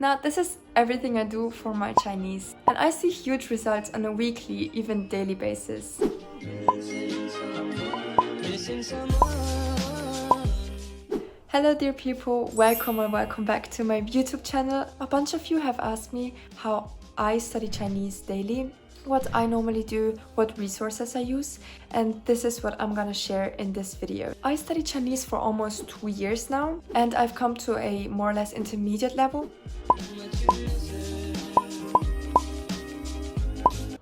Now, this is everything I do for my Chinese, and I see huge results on a weekly, even daily basis. Hello dear people, welcome or welcome back to my YouTube channel. A bunch of you have asked me how I study Chinese daily, what I normally do, what resources I use, and this is what I'm gonna share in this video. I study Chinese for almost 2 years now, and I've come to a more or less intermediate level.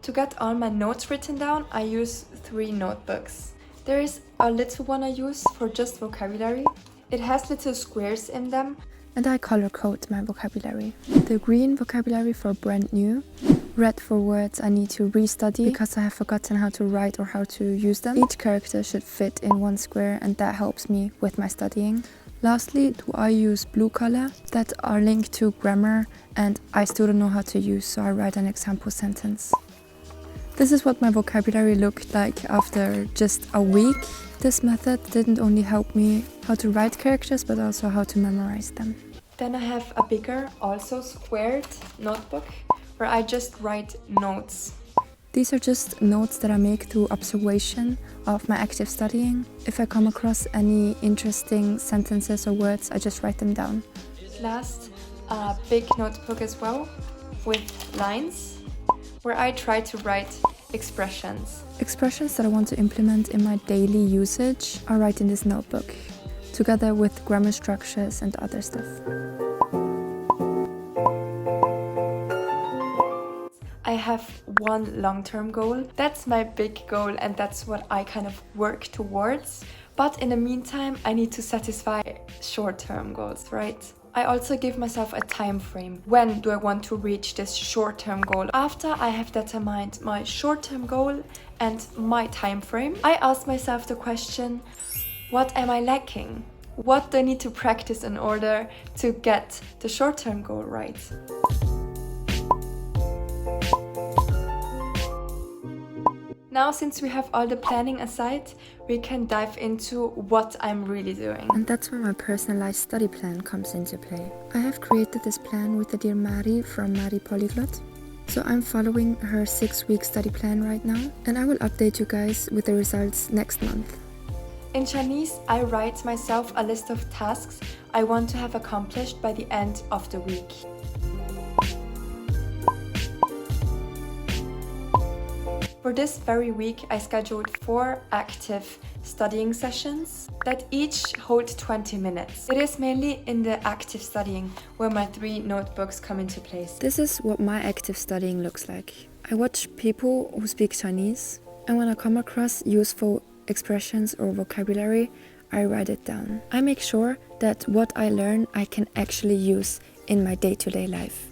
To get all my notes written down, I use 3 notebooks. There is a little one I use for just vocabulary. It has little squares in them, and I color code my vocabulary. The green vocabulary for brand new, red for words I need to restudy because I have forgotten how to write or how to use them. Each character should fit in one square, and that helps me with my studying. Lastly, do I use blue color that are linked to grammar and I still don't know how to use, so I write an example sentence. This is what my vocabulary looked like after just a week. This method didn't only help me how to write characters, but also how to memorize them. Then I have a bigger, also squared notebook where I just write notes. These are just notes that I make through observation of my active studying. If I come across any interesting sentences or words, I just write them down. Last, a big notebook as well with lines where I try to write expressions. Expressions that I want to implement in my daily usage I write in this notebook, together with grammar structures and other stuff. I have one long-term goal. That's my big goal, and that's what I kind of work towards. But in the meantime, I need to satisfy short-term goals, right? I also give myself a time frame. When do I want to reach this short-term goal? After I have determined my short-term goal and my time frame, I ask myself the question, what am I lacking? What do I need to practice in order to get the short-term goal right? Now, since we have all the planning aside, we can dive into what I'm really doing. And that's where my personalized study plan comes into play. I have created this plan with the dear Mari from Mari Polyglot. So I'm following her 6-week study plan right now, and I will update you guys with the results next month. In Chinese, I write myself a list of tasks I want to have accomplished by the end of the week. For this very week, I scheduled 4 active studying sessions that each hold 20 minutes. It is mainly in the active studying where my 3 notebooks come into place. This is what my active studying looks like. I watch people who speak Chinese, and when I come across useful expressions or vocabulary, I write it down. I make sure that what I learn I can actually use in my day-to-day life.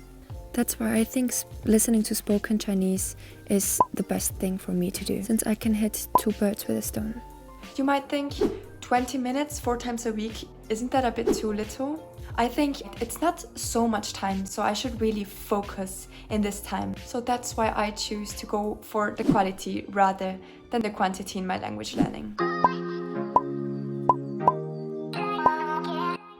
That's why I think listening to spoken Chinese is the best thing for me to do, since I can hit 2 birds with a stone. You might think 20 minutes 4 times a week, isn't that a bit too little? I think it's not so much time, so I should really focus in this time. So that's why I choose to go for the quality rather than the quantity in my language learning.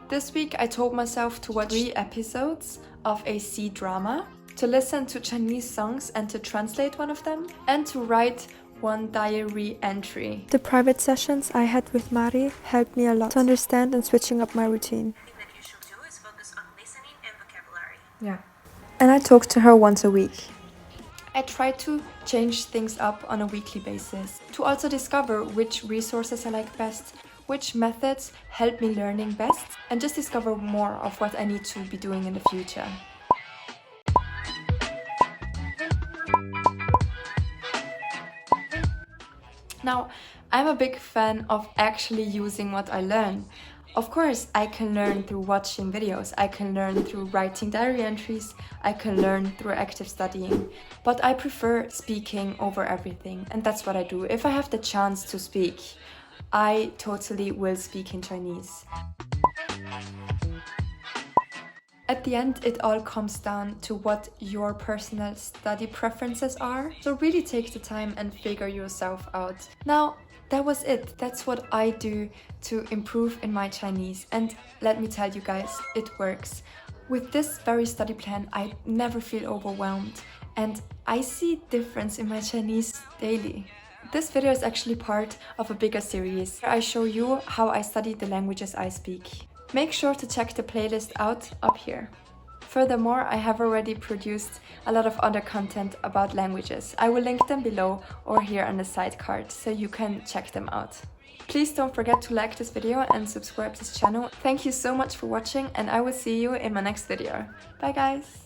This week I told myself to watch 3 episodes of a C-drama, to listen to Chinese songs and to translate one of them, and to write 1 diary entry. The private sessions I had with Mari helped me a lot to understand and switching up my routine. The thing that you should do is focus on listening and vocabulary. Yeah. And I talk to her once a week. I try to change things up on a weekly basis, to also discover which resources I like best, which methods help me learning best, and just discover more of what I need to be doing in the future. Now, I'm a big fan of actually using what I learn. Of course, I can learn through watching videos, I can learn through writing diary entries, I can learn through active studying, but I prefer speaking over everything, and that's what I do. If I have the chance to speak, I totally will speak in Chinese. At the end, it all comes down to what your personal study preferences are. So really take the time and figure yourself out. Now, that was it. That's what I do to improve in my Chinese. And let me tell you guys, it works. With this very study plan, I never feel overwhelmed and I see difference in my Chinese daily. This video is actually part of a bigger series where I show you how I study the languages I speak. Make sure to check the playlist out up here. Furthermore, I have already produced a lot of other content about languages. I will link them below or here on the side card so you can check them out. Please don't forget to like this video and subscribe to this channel. Thank you so much for watching and I will see you in my next video. Bye guys!